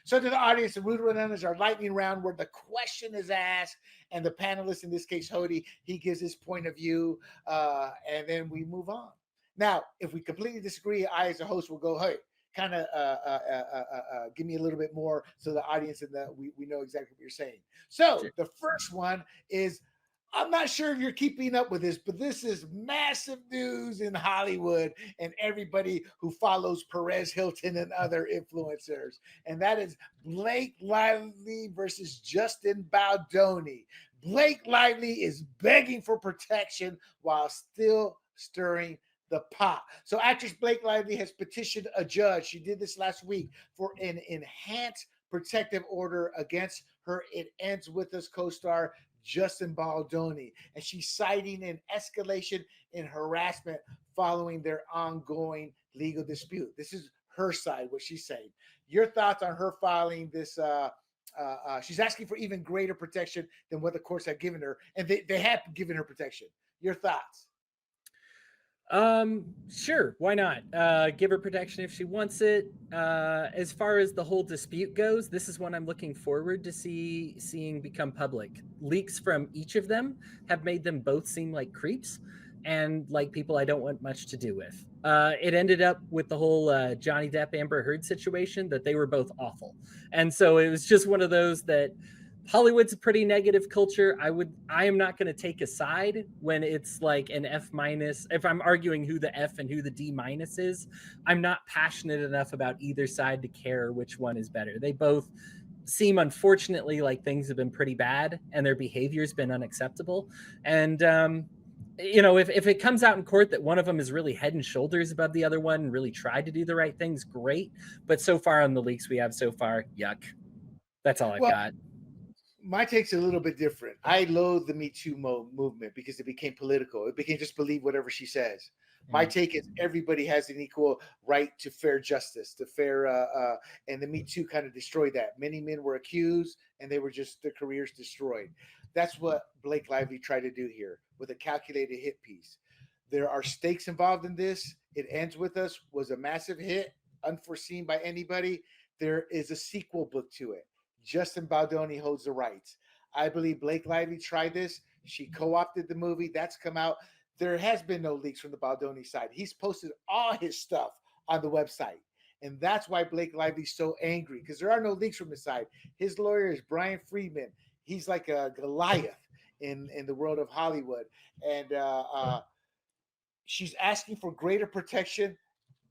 So to the audience, the Rude Run is our lightning round where the question is asked and the panelist, in this case, Hody, he gives his point of view, and then we move on. Now, if we completely disagree, I as a host will go, hey, kind of give me a little bit more so the audience and we know exactly what you're saying. So Sure. the first one is, I'm not sure if you're keeping up with this, but this is massive news in Hollywood and everybody who follows Perez Hilton and other influencers. And that is Blake Lively versus Justin Baldoni. Blake Lively is begging for protection while still stirring the pot. So actress Blake Lively has petitioned a judge. She did this last week for an enhanced protective order against her It Ends With Us co-star Justin Baldoni, and she's citing an escalation in harassment following their ongoing legal dispute. This is her side, what she's saying. Your thoughts on her filing this? She's asking for even greater protection than what the courts have given her, and they have given her protection. Your thoughts? Sure, why not? Give her protection if she wants it. As far as the whole dispute goes, this is one I'm looking forward to seeing become public. Leaks from each of them have made them both seem like creeps and like people I don't want much to do with. It ended up with the whole Johnny Depp Amber Heard situation that they were both awful, and so it was just one of those that Hollywood's a pretty negative culture. I am not going to take a side when it's like an F minus. If I'm arguing who the F and who the D minus is, I'm not passionate enough about either side to care which one is better. They both seem, unfortunately, like things have been pretty bad and their behavior's been unacceptable. And, if it comes out in court that one of them is really head and shoulders above the other one and really tried to do the right things, great. But so far on the leaks we have so far, yuck. That's all I've got. My take's a little bit different. I loathe the Me Too movement because it became political. It became just believe whatever she says. My take is everybody has an equal right to fair justice, to fair, and the Me Too kind of destroyed that. Many men were accused, and they were just their careers destroyed. That's what Blake Lively tried to do here with a calculated hit piece. There are stakes involved in this. It Ends With Us was a massive hit, unforeseen by anybody. There is a sequel book to it. Justin Baldoni holds the rights. I believe Blake Lively tried this. She co-opted the movie. That's come out. There has been no leaks from the Baldoni side. He's posted all his stuff on the website. And that's why Blake Lively's so angry, because there are no leaks from his side. His lawyer is Brian Friedman. He's like a Goliath in the world of Hollywood. And she's asking for greater protection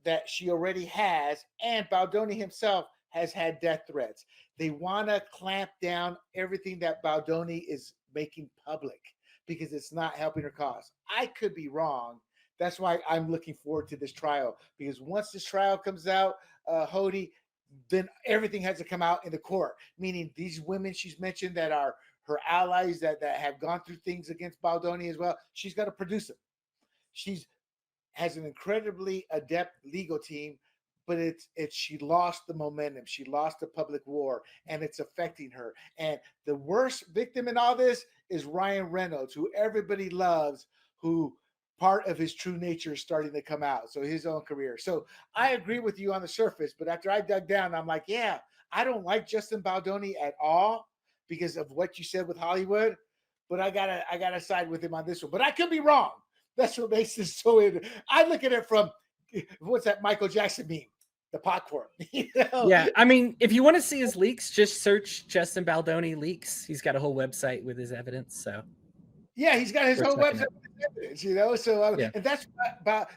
that she already has. And Baldoni himself has had death threats. They want to clamp down everything that Baldoni is making public because it's not helping her cause. I could be wrong. That's why I'm looking forward to this trial, because once this trial comes out, Hody, then everything has to come out in the court, meaning these women she's mentioned that are her allies that have gone through things against Baldoni as well, she's got to produce them. She's has an incredibly adept legal team, but it's she lost the momentum. She lost the public war, and it's affecting her. And the worst victim in all this is Ryan Reynolds, who everybody loves, who part of his true nature is starting to come out. So his own career. So I agree with you on the surface, but after I dug down, I'm like, yeah, I don't like Justin Baldoni at all because of what you said with Hollywood. But I gotta side with him on this one. But I could be wrong. That's what makes this so. I look at it from what's that Michael Jackson meme? The popcorn. Yeah, I mean, if you want to see his leaks, just search Justin Baldoni leaks. He's got a whole website with his evidence. So yeah, he's got his whole website with his evidence, So yeah. And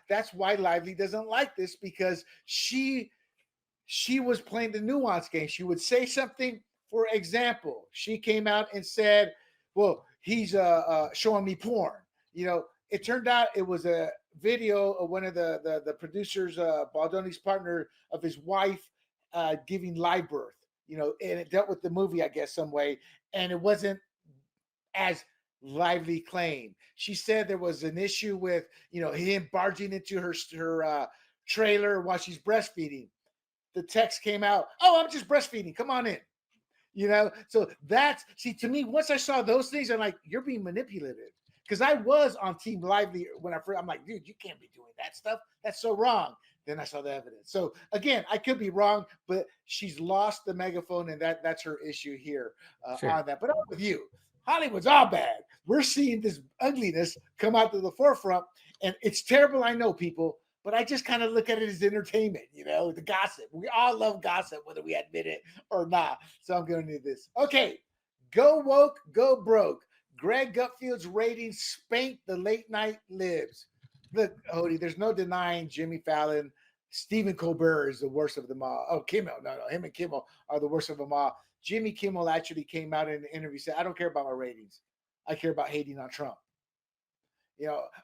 that's why Lively doesn't like this, because she was playing the nuance game. She would say something. For example, she came out and said, "Well, he's showing me porn." It turned out it was a video of one of the producers, Baldoni's partner, of his wife giving live birth, and it dealt with the movie, I guess, some way. And it wasn't as Lively claimed. She said there was an issue with, him barging into her trailer while she's breastfeeding. The text came out, "Oh, I'm just breastfeeding. Come on in." So to me, once I saw those things, I'm like, you're being manipulated. Because I was on Team Lively when I'm like, dude, you can't be doing that stuff. That's so wrong. Then I saw the evidence. So again, I could be wrong, but she's lost the megaphone, and that's her issue here Sure. on that. But I'm with you. Hollywood's all bad. We're seeing this ugliness come out to the forefront, and it's terrible. I know, people, but I just kind of look at it as entertainment, the gossip. We all love gossip, whether we admit it or not. So I'm going to do this. Okay, go woke, go broke. Greg Gutfeld's ratings spanked the late night libs. Look, Odie, there's no denying Jimmy Fallon. Stephen Colbert is the worst of them all. Oh, Kimmel. No, him and Kimmel are the worst of them all. Jimmy Kimmel actually came out in an interview and said, I don't care about my ratings. I care about hating on Trump.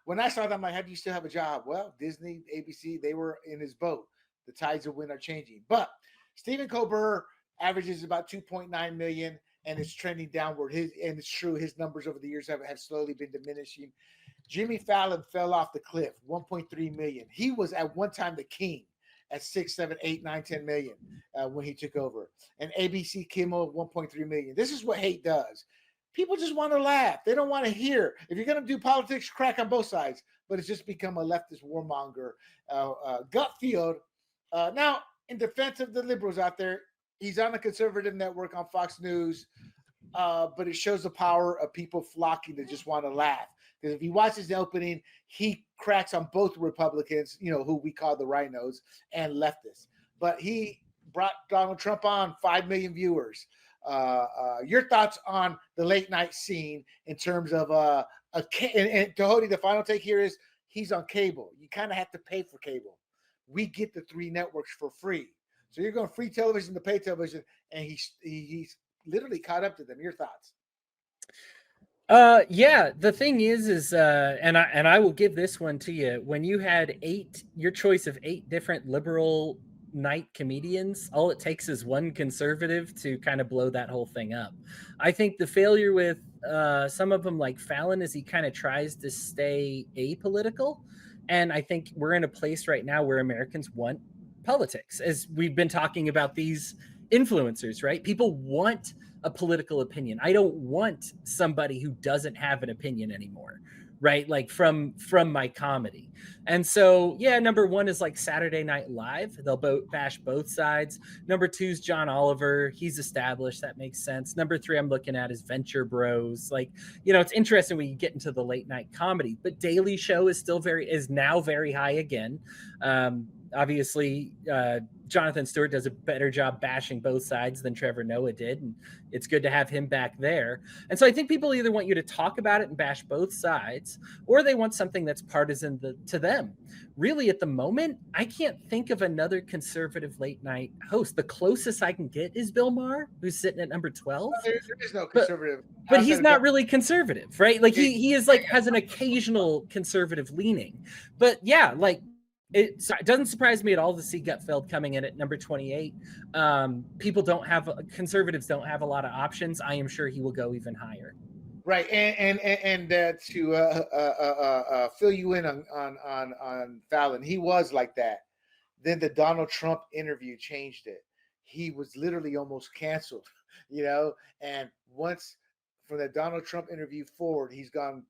When I saw that, I'm like, how do you still have a job? Well, Disney, ABC, they were in his boat. The tides of wind are changing. But Stephen Colbert averages about 2.9 million, and it's trending downward. And it's true, his numbers over the years have slowly been diminishing. Jimmy Fallon fell off the cliff, 1.3 million. He was at one time the king at 6, 7, 8, 9, 10 million when he took over. And ABC Kimmel, 1.3 million. This is what hate does. People just want to laugh. They don't want to hear. If you're going to do politics, crack on both sides. But it's just become a leftist warmonger. Gutfeld, now, in defense of the liberals out there, he's on a conservative network on Fox News, but it shows the power of people flocking to just want to laugh. Because if he watches the opening, he cracks on both Republicans, who we call the rhinos, and leftists. But he brought Donald Trump on, 5 million viewers. Your thoughts on the late night scene in terms of and Tahodi, the final take here is he's on cable. You kind of have to pay for cable. We get the 3 networks for free. So you're going free television to pay television, and he's literally caught up to them. Your thoughts? Yeah, the thing is and I will give this one to you. When you had your choice of 8 different liberal night comedians, all it takes is one conservative to kind of blow that whole thing up. I think the failure with some of them like Fallon is he kind of tries to stay apolitical. And I think we're in a place right now where Americans want politics, as we've been talking about these influencers, right? People want a political opinion. I don't want somebody who doesn't have an opinion anymore, right? Like from my comedy. And so, yeah, number 1 is like Saturday Night Live. They'll bash both sides. Number 2 is John Oliver. He's established. That makes sense. Number 3 I'm looking at is Venture Bros. Like, it's interesting when you get into the late night comedy, but Daily Show is now very high again. Obviously, Jonathan Stewart does a better job bashing both sides than Trevor Noah did, and it's good to have him back there. And so I think people either want you to talk about it and bash both sides, or they want something that's partisan to them. Really, at the moment, I can't think of another conservative late night host. The closest I can get is Bill Maher, who's sitting at number 12. There is no conservative. But he's not really conservative, right? Like he is like has an occasional conservative leaning. But yeah, like it doesn't surprise me at all to see Gutfeld coming in at number 28. Conservatives don't have a lot of options. I am sure he will go even higher. Right, and to fill you in on Fallon, he was like that. Then the Donald Trump interview changed it. He was literally almost canceled, And once from the Donald Trump interview forward, he's gone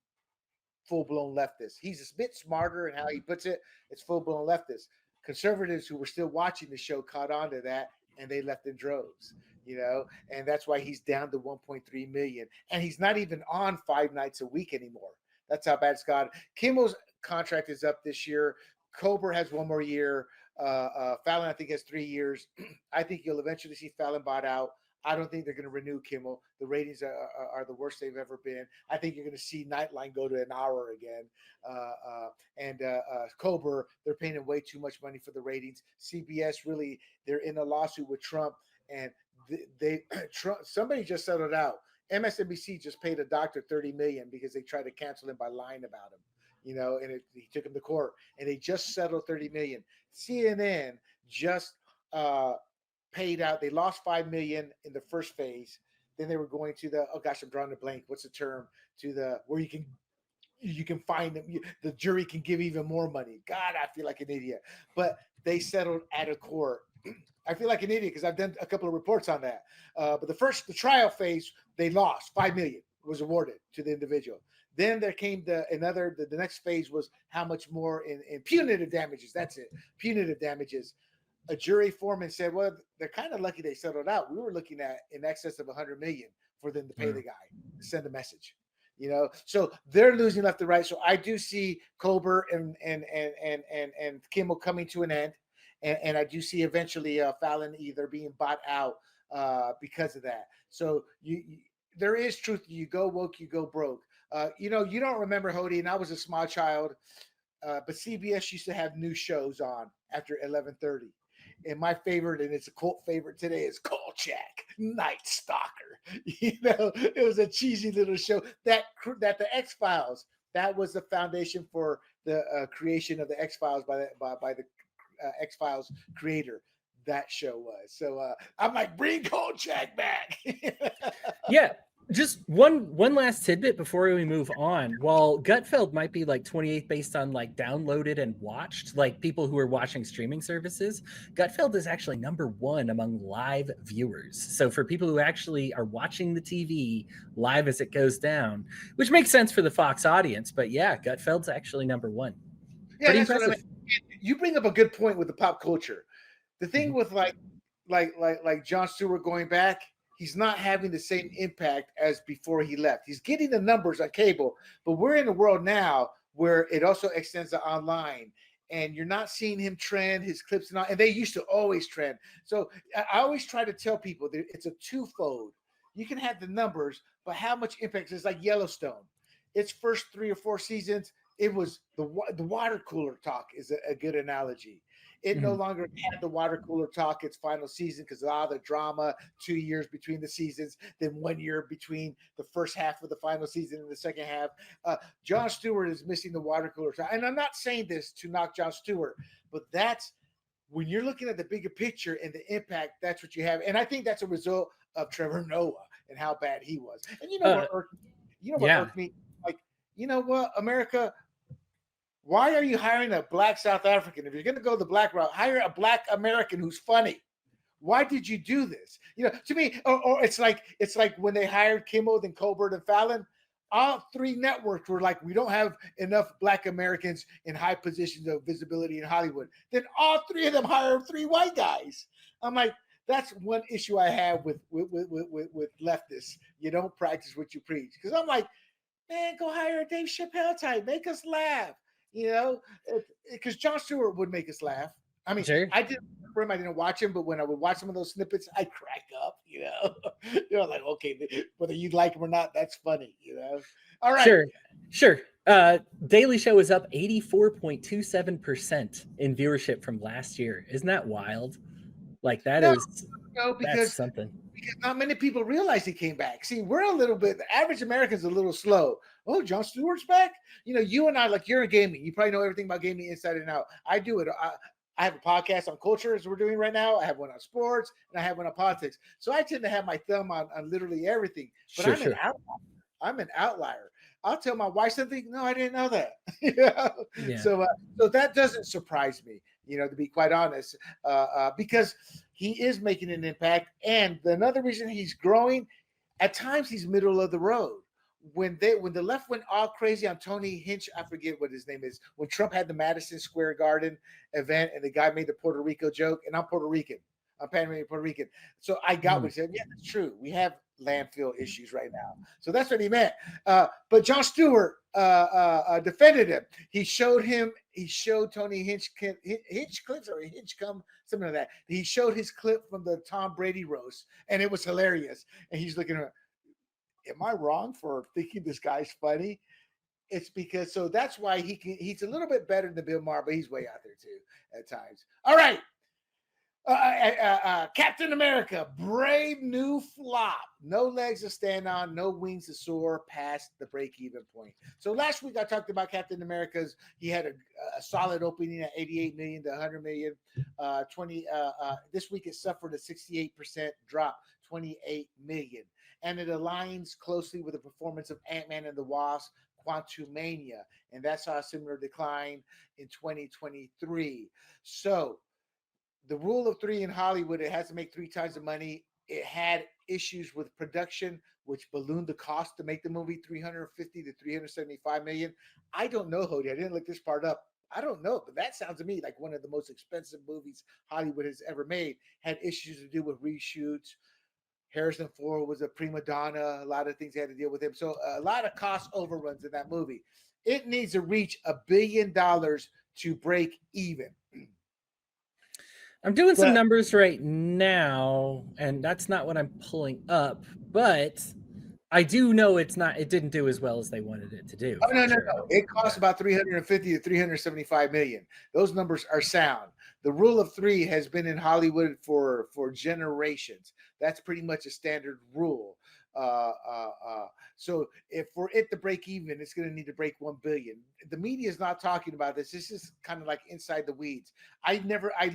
full-blown leftist. He's a bit smarter in how he puts it. It's full-blown leftist. Conservatives who were still watching the show caught on to that, and they left in droves, and that's why he's down to 1.3 million. And he's not even on 5 nights a week anymore. That's how bad it's got. Kimmel's contract is up this year. Colbert has 1 more year. Fallon, I think, has 3 years. I think you'll eventually see Fallon bought out. I don't think they're going to renew Kimmel. The ratings are the worst they've ever been. I think you're going to see Nightline go to an hour again. And Colbert, they're paying him way too much money for the ratings. CBS, really, they're in a lawsuit with Trump, and somebody just settled out. MSNBC just paid a doctor $30 million because they tried to cancel him by lying about him, and he took him to court, and they just settled $30 million. CNN just paid out. They lost $5 million in the first phase. Then they were going to I'm drawing a blank. What's the term? Where you can find them. The jury can give even more money. God, I feel like an idiot. But they settled out of court. I feel like an idiot because I've done a couple of reports on that. But the trial phase, they lost $5 million was awarded to the individual. Then there came the next phase was how much more in punitive damages. That's it, punitive damages. A jury foreman said, well, they're kind of lucky they settled out. We were looking at in excess of 100 million for them to pay the guy to send a message. So they're losing left and right. So I do see Colbert and Kimmel coming to an end, and I do see eventually Fallon either being bought out because of that. So there is truth. You go woke, you go broke. You don't remember Hody, and I was a small child, but CBS used to have new shows on after 11:30. And my favorite, and it's a cult favorite today, is Kolchak, Night Stalker. It was a cheesy little show that the X-Files, that was the foundation for the creation of the X-Files by the X-Files creator. That show was. So I'm like, bring Kolchak back. Yeah. Just one last tidbit before we move on. While Gutfeld might be like 28th based on like downloaded and watched, like people who are watching streaming services, Gutfeld is actually number 1 among live viewers. So for people who actually are watching the TV live as it goes down, which makes sense for the Fox audience, but yeah, Gutfeld's actually number 1. Yeah, pretty impressive. What I mean. You bring up a good point with the pop culture. The thing with like Jon Stewart going back, he's not having the same impact as before he left. He's getting the numbers on cable, but we're in a world now where it also extends to online, and you're not seeing him trend his clips and they used to always trend. So I always try to tell people that it's a twofold. You can have the numbers, but how much impact is like Yellowstone. Its first 3 or 4 seasons, it was the water cooler talk is a good analogy. It no longer had the water cooler talk its final season because of all the drama, 2 years between the seasons, then 1 year between the first half of the final season and the second half. Jon Stewart is missing the water cooler talk. And I'm not saying this to knock Jon Stewart, but that's when you're looking at the bigger picture and the impact, that's what you have. And I think that's a result of Trevor Noah and how bad he was. And what irked me? Like, you know what, America, why are you hiring a black South African? If you're going to go the black route, hire a black American who's funny. Why did you do this? To me, or it's like when they hired Kimmel, then Colbert and Fallon, all 3 networks were like, we don't have enough black Americans in high positions of visibility in Hollywood. Then all 3 of them hired 3 white guys. I'm like, that's one issue I have with leftists. You don't practice what you preach. Because I'm like, man, go hire a Dave Chappelle type. Make us laugh. Because Jon Stewart would make us laugh. I mean, sure. I didn't watch him, but when I would watch some of those snippets, I crack up. Like, okay, whether you like him or not, that's funny. All right, sure. Daily Show is up 84.27% in viewership from last year. Isn't that wild? Like that's something. Because not many people realize he came back. See, we're a little bit, the average American's a little slow. Oh, Jon Stewart's back? You and I, like, you're in gaming. You probably know everything about gaming inside and out. I do it. I have a podcast on culture as we're doing right now. I have one on sports, and I have one on politics. So I tend to have my thumb on literally everything. But I'm an outlier. I'll tell my wife something. No, I didn't know that. Yeah. So that doesn't surprise me, to be quite honest, because he is making an impact. And another reason he's growing, at times he's middle of the road. When the left went all crazy on Tony Hinch, I forget what his name is, when Trump had the Madison Square Garden event and the guy made the Puerto Rico joke, and I'm Puerto Rican. I'm Panamanian Puerto Rican. So I got what he said. Yeah, that's true. We have landfill issues right now. So that's what he meant. But Jon Stewart defended him. He showed Tony Hinch clips or Hinchcomb, something like that. He showed his clip from the Tom Brady roast, and it was hilarious. And he's looking at, am I wrong for thinking this guy's funny? It's because, so that's why he's a little bit better than Bill Maher, but he's way out there too at times. All right. Captain America, brave new flop. No legs to stand on, no wings to soar past the break-even point. So last week I talked about Captain America's. He had a solid opening at 88 million to 100 million. This week it suffered a 68% drop, 28 million. And it aligns closely with the performance of Ant-Man and the Wasp, Quantumania, and that's a similar decline in 2023. So the rule of 3 in Hollywood, it has to make 3 times the money It had issues with production, which ballooned the cost to make the movie 350 to 375 million. I don't know, Hody. I didn't look this part up. I don't know, but that sounds to me like one of the most expensive movies Hollywood has ever made. Had issues to do with reshoots. Harrison Ford was a prima donna. A lot of things had to deal with him. So a lot of cost overruns in that movie. It needs to reach $1 billion to break even. I'm doing some numbers right now, and that's not what I'm pulling up, but I do know it didn't do as well as they wanted it to do. Oh, no. It costs about 350 to 375 million. Those numbers are sound. The rule of three has been in Hollywood for generations. That's pretty much a standard rule. So if for it to break even, it's going to need to break 1 billion. The media is not talking about this. This is kind of like inside the weeds. I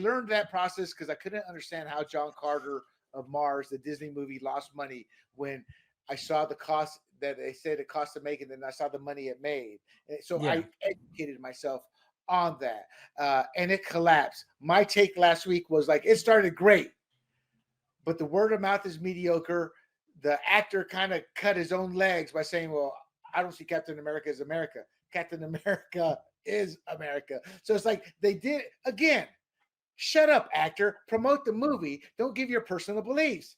learned that process because I couldn't understand how John Carter of Mars, the Disney movie, lost money when I saw the cost that they said it cost to make it, and then I saw the money it made. So I educated myself on that, and it collapsed. My take last week was like, it started great, but the word of mouth is mediocre. The actor kind of cut his own legs by saying, well, I don't see Captain America as America. Captain America is America. So it's like they did, again, shut up, actor. Promote the movie. Don't give your personal beliefs,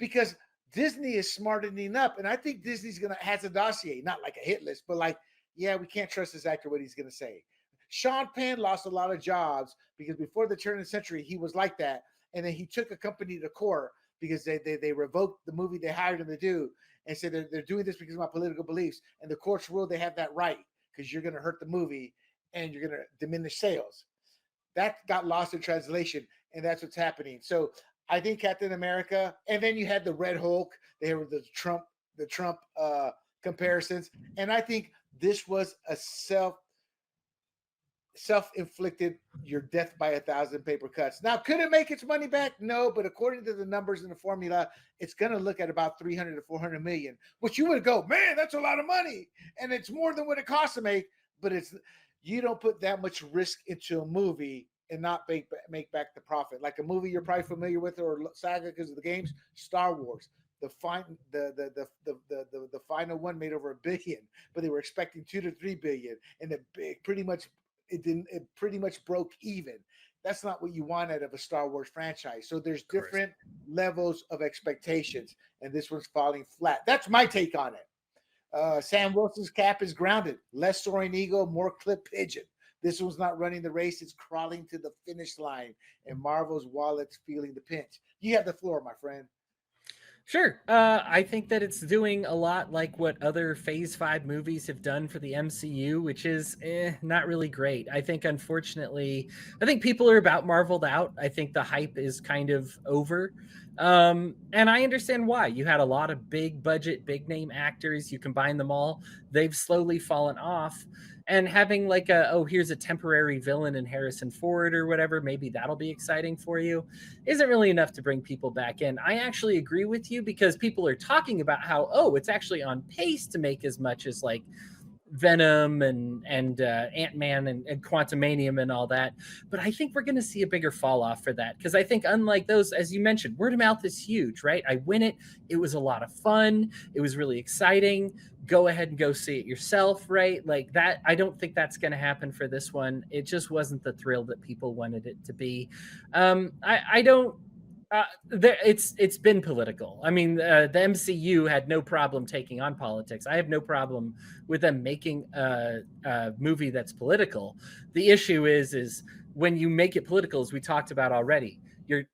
because Disney is smartening up. And I think Disney's has a dossier, not like a hit list, but like, yeah, we can't trust this actor, what he's going to say. Sean Penn lost a lot of jobs because before the turn of the century, he was like that. And then he took a company to court because they revoked the movie they hired him to do and said they're doing this because of my political beliefs. And the courts ruled they have that right because you're going to hurt the movie and you're going to diminish sales. That got lost in translation, and that's what's happening. So I think Captain America, and then you had the Red Hulk. They were the Trump comparisons, and I think this was a self-inflicted, your death by 1,000 paper cuts. Now, could it make its money back? No, but according to the numbers in the formula, it's going to look at about 300 to 400 million, which you would go, man, that's a lot of money, and it's more than what it costs to make. But you don't put that much risk into a movie and not make back the profit. Like a movie you're probably familiar with or saga because of the games, Star Wars. The final one made over $1 billion, but they were expecting 2 to 3 billion, and it pretty much broke even. That's not what you want out of a Star Wars franchise. So there's different levels of expectations, and this one's falling flat. That's my take on it. Sam Wilson's cap is grounded. Less soaring eagle, more clip pigeon. This one's not running the race. It's crawling to the finish line, and Marvel's wallet's feeling the pinch. You have the floor, my friend. Sure. I think that it's doing a lot like what other Phase 5 movies have done for the MCU, which is not really great. I think, unfortunately, people are about Marveled out. I think the hype is kind of over. And I understand why. You had a lot of big budget, big name actors. You combine them all. They've slowly fallen off. And having like here's a temporary villain in Harrison Ford or whatever, maybe that'll be exciting for you, isn't really enough to bring people back in. I actually agree with you because people are talking about how, it's actually on pace to make as much as like Venom and Ant-Man and Quantumanium and all that. But I think we're going to see a bigger fall off for that because I think unlike those, as you mentioned, word of mouth is huge, right? I win it. It was a lot of fun. It was really exciting. Go ahead and go see it yourself, right? Like that. I don't think that's going to happen for this one. It just wasn't the thrill that people wanted it to be. I don't. It's been political. I mean, the MCU had no problem taking on politics. I have no problem with them making a movie that's political. The issue is when you make it political, as we talked about already,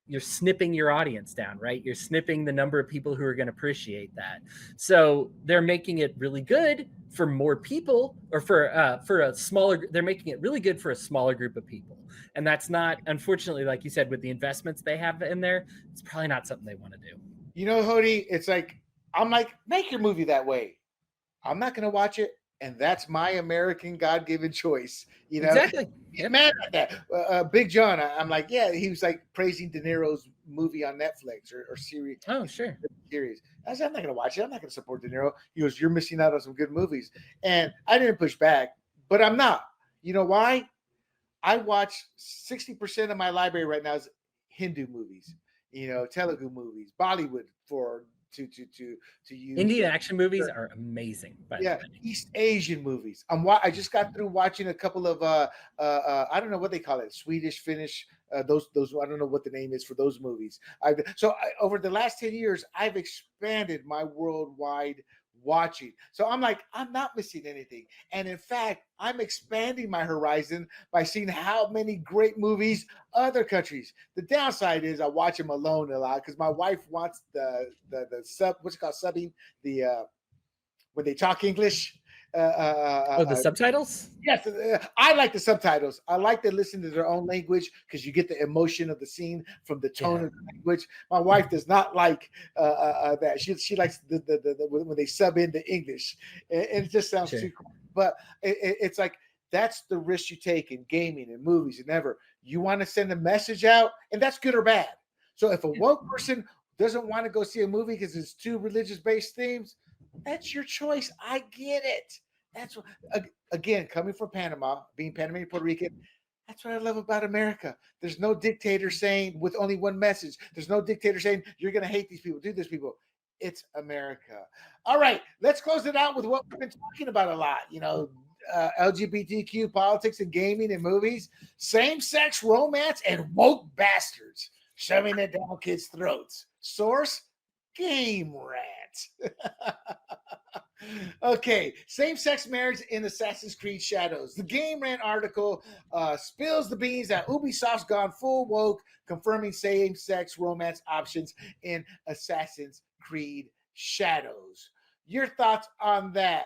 you're snipping your audience down, right? You're snipping the number of people who are going to appreciate that. So they're making it really good for more people, or for a smaller. They're making it really good for a smaller group of people, and that's not, unfortunately, like you said, with the investments they have in there, it's probably not something they want to do. Hody, it's like I'm like, make your movie that way. I'm not going to watch it. And that's my American God-given choice. Exactly. Get mad at that. Big John, I'm like, yeah, he was like praising De Niro's movie on Netflix or series. Oh, sure. Series. I said, I'm not going to watch it. I'm not going to support De Niro. He goes, you're missing out on some good movies. And I didn't push back, but I'm not. You know why? I watch 60% of my library right now is Hindu movies. Telugu movies, Bollywood to use. Indian action movies are amazing, by the way. East Asian movies. I just got through watching a couple of I don't know what they call it, Swedish, Finnish. Those I don't know what the name is for those movies. Over the last 10 years, I've expanded my worldwide watching. So I'm like, I'm not missing anything. And in fact, I'm expanding my horizon by seeing how many great movies other countries. The downside is I watch them alone a lot because my wife wants the sub, what's it called, subbing, the when they talk English. The subtitles? Yes, I like the subtitles. I like to listen to their own language because you get the emotion of the scene from the tone of the language. My wife does not like that. She likes the when they sub into English, and it just sounds too cool. But it's like that's the risk you take in gaming and movies and ever. You want to send a message out, and that's good or bad. So if a woke person doesn't want to go see a movie because it's too religious-based themes, that's your choice. I get it. That's what, again, coming from Panama, being Panamanian Puerto Rican, that's what I love about America. There's no dictator saying with only one message. There's no dictator saying you're going to hate these people, do this people. It's America. All right, let's close it out with what we've been talking about a lot. LGBTQ politics and gaming and movies, same-sex romance, and woke bastards shoving it down kids' throats. Source: Game Rant. Okay, same-sex marriage in Assassin's Creed Shadows. The Game Rant article spills the beans that Ubisoft's gone full woke, confirming same-sex romance options in Assassin's Creed Shadows. Your thoughts on that?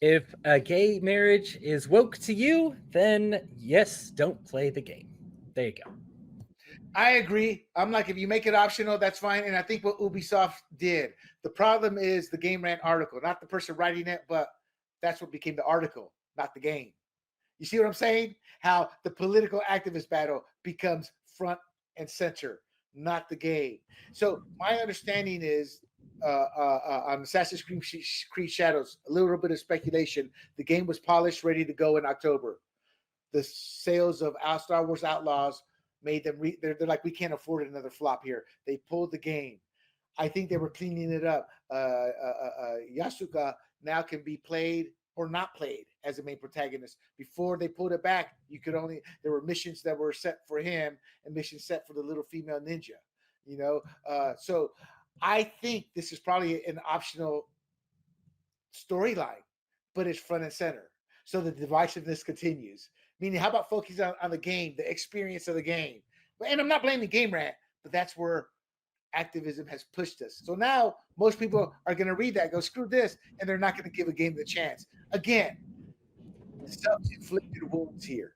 If a gay marriage is woke to you, then yes, don't play the game. There you go. I agree. I'm like, if you make it optional, that's fine. And I think what Ubisoft did. The problem is the Game Rant article, not the person writing it, but that's what became the article, not the game. You see what I'm saying? How the political activist battle becomes front and center, not the game. So my understanding is on Assassin's Creed Shadows, a little bit of speculation. The game was polished, ready to go in October. The sales of Star Wars Outlaws made them they're like, we can't afford another flop here. They pulled the game. I think they were cleaning it up. Yasuka now can be played or not played as a main protagonist. Before they pulled it back, there were missions that were set for him and missions set for the little female ninja. So I think this is probably an optional storyline, but it's front and center. So the divisiveness continues. Meaning, how about focusing on the game, the experience of the game? And I'm not blaming Game Rant, but that's where activism has pushed us. So now most people are going to read that, go, screw this, and they're not going to give a game the chance. Again, self-inflicted wounds here,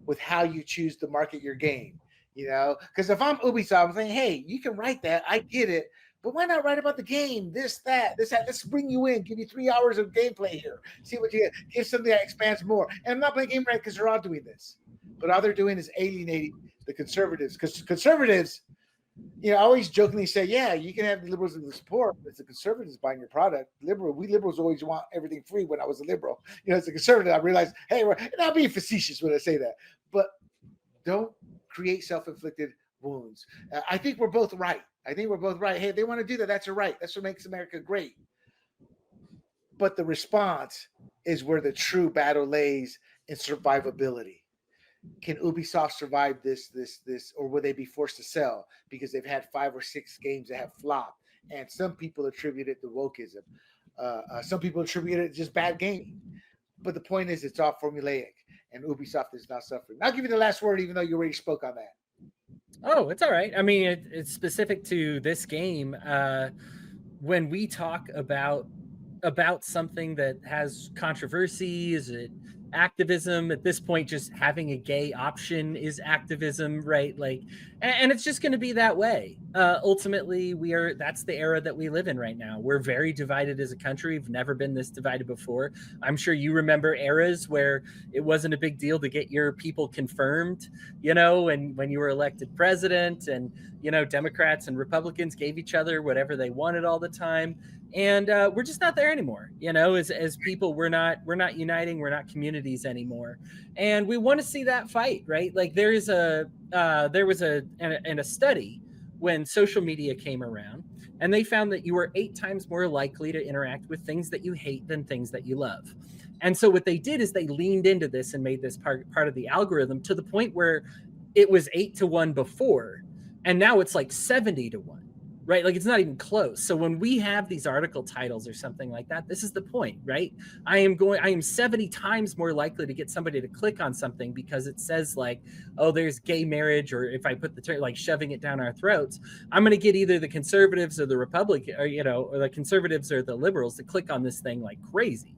with how you choose to market your game. Because if I'm Ubisoft, I'm saying, hey, you can write that. I get it. But why not write about the game? This, that. Let's bring you in. Give you 3 hours of gameplay here. See what you get. Give something that expands more. And I'm not playing Game Rant because they're all doing this. But all they're doing is alienating the conservatives. Because conservatives, I always jokingly say, yeah, you can have the liberals in the support, but it's the conservatives buying your product. We liberals always want everything free. When I was a liberal, as a conservative, I realized, hey, and I'm being facetious when I say that. But don't create self-inflicted wounds. I think we're both right. Hey, if they want to do that, that's a right. That's what makes America great. But the response is where the true battle lays in survivability. Can Ubisoft survive this, or will they be forced to sell because they've had 5 or 6 games that have flopped? And some people attribute it to wokeism. Some people attribute it to just bad gaming. But the point is, it's all formulaic, and Ubisoft is not suffering. I'll give you the last word, even though you already spoke on that. Oh, it's all right. I mean, it's specific to this game. When we talk about something that has controversy, is it activism? At this point, just having a gay option is activism, right? Like, and it's just going to be that way. Ultimately, that's the era that we live in right now. We're very divided as a country. We've never been this divided before. I'm sure you remember eras where it wasn't a big deal to get your people confirmed, and when you were elected president, and Democrats and Republicans gave each other whatever they wanted all the time. and we're just not there anymore. As people, we're not uniting, we're not communities anymore, and we want to see that fight, right? Like there was a study when social media came around, and they found that you were 8 times more likely to interact with things that you hate than things that you love. And so what they did is they leaned into this and made this part of the algorithm, to the point where it was 8-1 before, and now it's like 70-1. Right? Like it's not even close. So when we have these article titles or something like that, this is the point, right? I am 70 times more likely to get somebody to click on something because it says like, oh, there's gay marriage, or if I put the term like shoving it down our throats, I'm going to get either the conservatives or the Republican, or the conservatives or the liberals to click on this thing like crazy,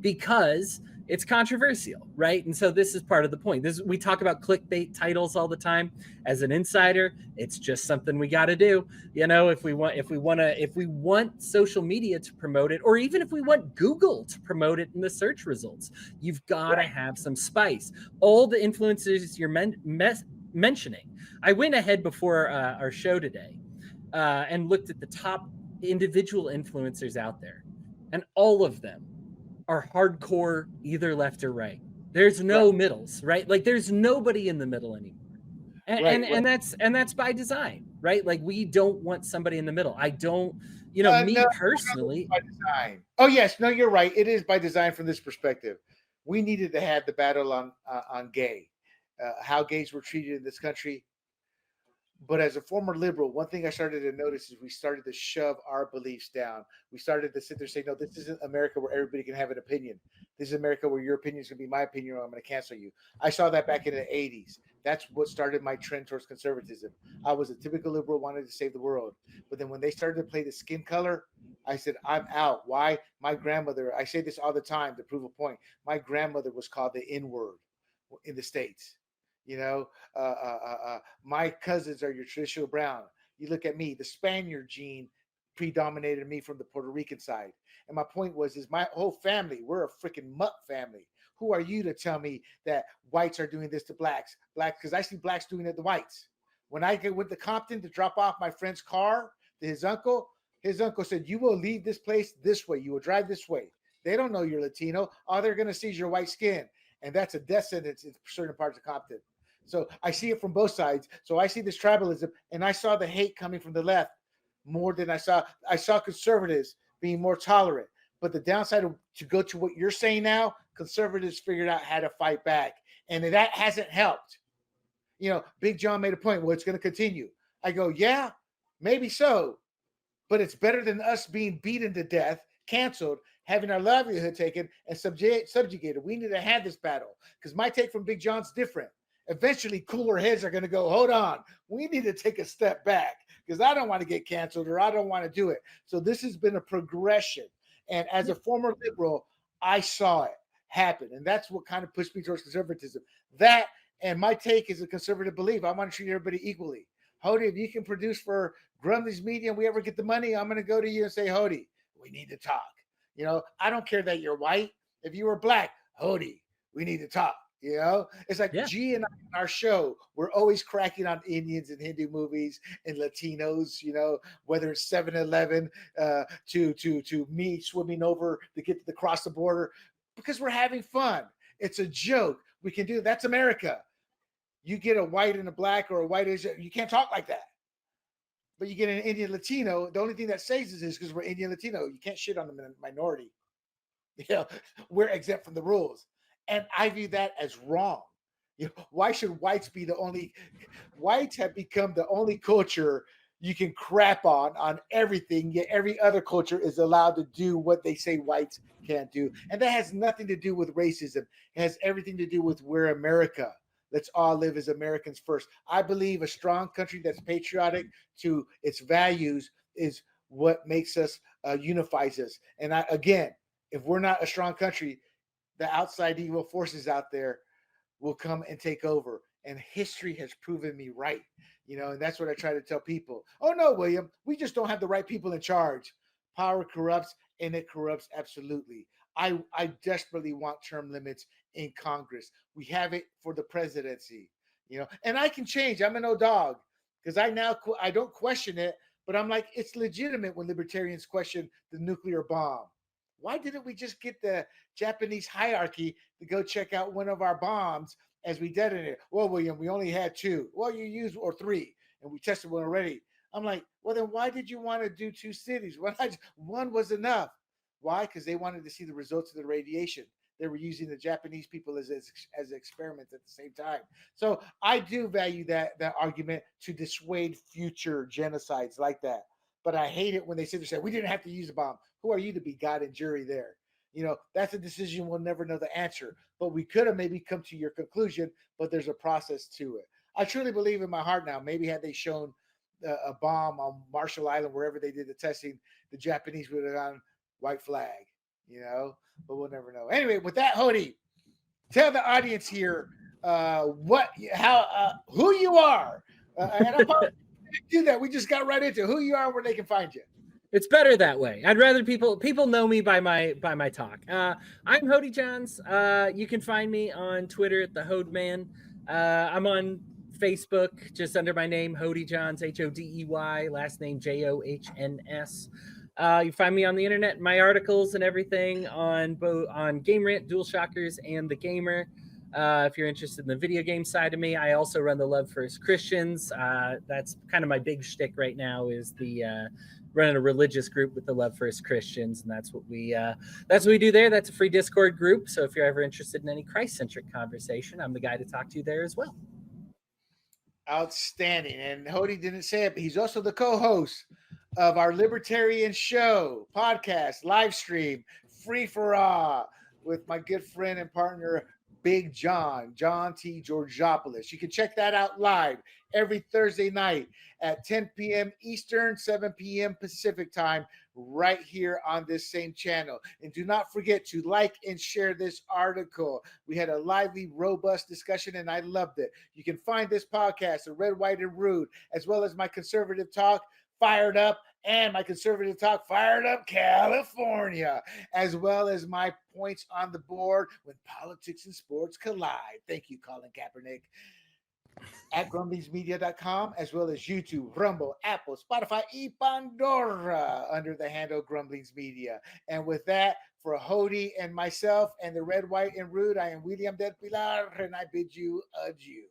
because it's controversial, right? And so this is part of the point. We talk about clickbait titles all the time. As an insider, it's just something we got to do. If we want social media to promote it, or even if we want Google to promote it in the search results, you've got to have some spice. All the influencers you're mentioning, I went ahead before our show today and looked at the top individual influencers out there, and all of them are hardcore, either left or right. There's no middles, right? Like there's nobody in the middle anymore. And that's by design, right? Like we don't want somebody in the middle. I don't, me personally. By design. Oh yes, no, you're right. It is by design from this perspective. We needed to have the battle on gay, how gays were treated in this country. But as a former liberal, one thing I started to notice is we started to shove our beliefs down. We started to sit there and say, no, this isn't America where everybody can have an opinion. This is America where your opinion is going to be my opinion, or I'm going to cancel you. I saw that back in the 80s. That's what started my trend towards conservatism. I was a typical liberal, wanted to save the world. But then when they started to play the skin color, I said, I'm out. Why? My grandmother, I say this all the time to prove a point. My grandmother was called the N-word in the States. My cousins are your traditional brown. You look at me, the Spaniard gene predominated me from the Puerto Rican side. And my point is my whole family, we're a freaking mutt family. Who are you to tell me that whites are doing this to blacks? Because I see blacks doing it to whites. When I went to Compton to drop off my friend's car to his uncle said, you will leave this place this way. You will drive this way. They don't know you're Latino. All they're going to see is your white skin. And that's a death sentence in certain parts of Compton. So I see it from both sides. So I see this tribalism, and I saw the hate coming from the left more than I saw conservatives being more tolerant. But the downside of, to go to what you're saying now, conservatives figured out how to fight back, and that hasn't helped. Big John made a point. Well, it's going to continue. I go, yeah, maybe so, but it's better than us being beaten to death, canceled, having our livelihood taken, and subjugated. We need to have this battle, because my take from Big John's different. Eventually cooler heads are going to go, hold on, we need to take a step back, because I don't want to get canceled, or I don't want to do it. So this has been a progression. And as a former liberal, I saw it happen. And that's what kind of pushed me towards conservatism. That, and my take is a conservative belief. I want to treat everybody equally. Hody, if you can produce for Grumblings Media and we ever get the money, I'm going to go to you and say, Hody, we need to talk. I don't care that you're white. If you were black, Hody, we need to talk. It's like G and I on our show, we're always cracking on Indians and Hindu movies and Latinos, whether it's 7-Eleven to me swimming over to get to cross the border, because we're having fun. It's a joke. We can do that's America. You get a white and a black, or a white Asian, you can't talk like that. But you get an Indian Latino, the only thing that saves us is because we're Indian Latino. You can't shit on the minority. We're exempt from the rules. And I view that as wrong. Why should whites be the only? Whites have become the only culture you can crap on everything, yet every other culture is allowed to do what they say whites can't do. And that has nothing to do with racism. It has everything to do with we're America. Let's all live as Americans first. I believe a strong country that's patriotic to its values is what makes us, unifies us. And again, if we're not a strong country, the outside evil forces out there will come and take over. And history has proven me right. And that's what I try to tell people. Oh no, William, we just don't have the right people in charge. Power corrupts, and it corrupts absolutely. I desperately want term limits in Congress. We have it for the presidency, and I can change. I'm an old dog, because I don't question it, But I'm like, it's legitimate when libertarians question the nuclear bomb. Why didn't we just get the Japanese hierarchy to go check out one of our bombs as we detonated? Well, William, we only had two. Well, you used or three, and we tested one already. I'm like, well, then why did you want to do two cities? One was enough. Why? Because they wanted to see the results of the radiation. They were using the Japanese people as experiments at the same time. So I do value that argument to dissuade future genocides like that. But I hate it when they sit there and say we didn't have to use a bomb. Who are you to be God and jury there? That's a decision we'll never know the answer. But we could have maybe come to your conclusion. But there's a process to it. I truly believe in my heart now. Maybe had they shown a bomb on Marshall Island, wherever they did the testing, the Japanese would have gone white flag. But we'll never know. Anyway, with that, Hody, tell the audience here who you are. And I'm probably do that. We just got right into who you are, where they can find you. It's better that way. I'd rather people know me by my talk. I'm Hody Johns. You can find me on Twitter at the Hodeman. I'm on Facebook just under my name, Hody Johns, Hodey, last name Johns. You find me on the internet, my articles and everything on both on Game Rant, Dual Shockers, and The Gamer. If you're interested in the video game side of me, I also run the Love First Christians. That's kind of my big shtick right now, is the running a religious group with the Love First Christians, and that's what we do there. That's a free Discord group, so if you're ever interested in any Christ-centric conversation, I'm the guy to talk to there as well. Outstanding. And Hody didn't say it, but he's also the co-host of our Libertarian Show podcast, live stream, free for all, with my good friend and partner, Big John T. Georgopoulos. You can check that out live every Thursday night at 10 p.m. Eastern, 7 p.m. Pacific time, right here on this same channel. And do not forget to like and share this article. We had a lively, robust discussion, and I loved it. You can find this podcast, The Red, White, and Rude, as well as my conservative talk, Fired Up, and my conservative talk, Fired Up California, as well as my points on the board when politics and sports collide. Thank you, Colin Kaepernick. At grumblingsmedia.com, as well as YouTube, Rumble, Apple, Spotify, and Pandora under the handle Grumblings Media. And with that, for Hody and myself and the Red, White, and Rude, I am William Del Pilar, and I bid you adieu.